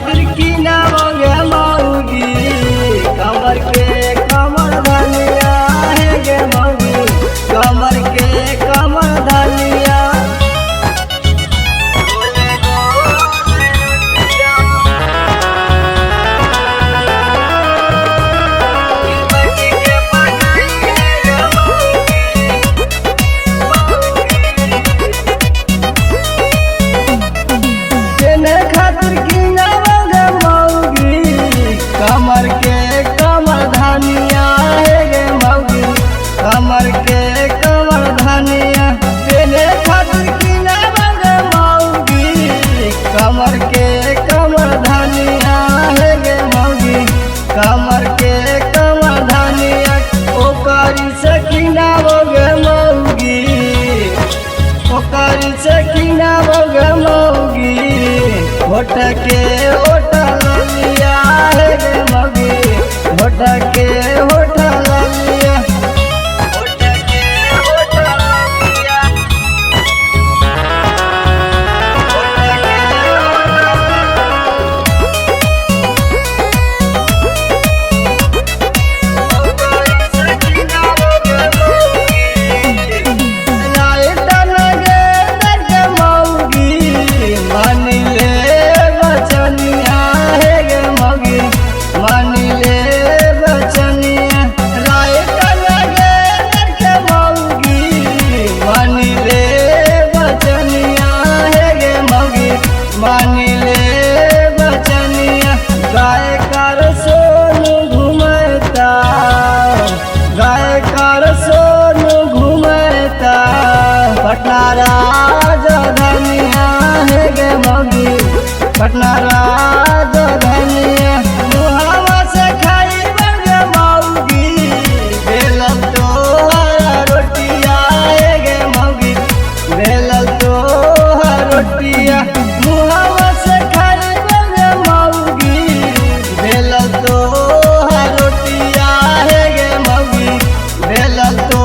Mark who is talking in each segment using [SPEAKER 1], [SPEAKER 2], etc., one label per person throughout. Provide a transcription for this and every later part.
[SPEAKER 1] खातिर की नामोगे मौगी, कमर के कमर धनिया है गे मौगी, कमर के कमर धनिया। खातिर की नामोगे मौगी, कमर के कमर धनिया है गे मौगी, कमर के कमर धनिया। तेरे खातिर की नामोगे मौगी, कमर के कमर धनिया है गे मौगी, कमर के कमर धनिया। ओकरी से की नामोगे मौगी, ओकरी से की नामोगे मौगी, होठ के होठ लिया है गे मौगी, होठ के होठ लिया, होठ के होठ लिया, मानी ले बचनिया। गाय कर सोनू घूमता, गाय कर सोनू घूमता, पटना राजधानिया है गे मौगी, पटना राजधानिया। मुहावा से खाई बगे मौगी, बेलल तो रोटिया है गे मौगी, बेलल तो रोटिया। मुहावा से खाई बगे मौगी, बेलल तो रोटिया है गे मौगी, बेलल तो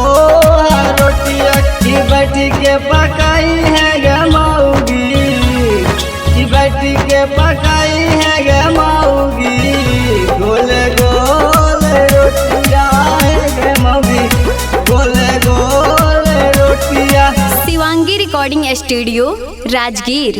[SPEAKER 1] रोटिया। की बैठी के पकाई है गे मौगी, की बैठी के पकाई है गे मौगी, गोले गोले रोटिया है गे मौगी, गोले गोले रोटिया।
[SPEAKER 2] Shivangi recording studio Rajgir.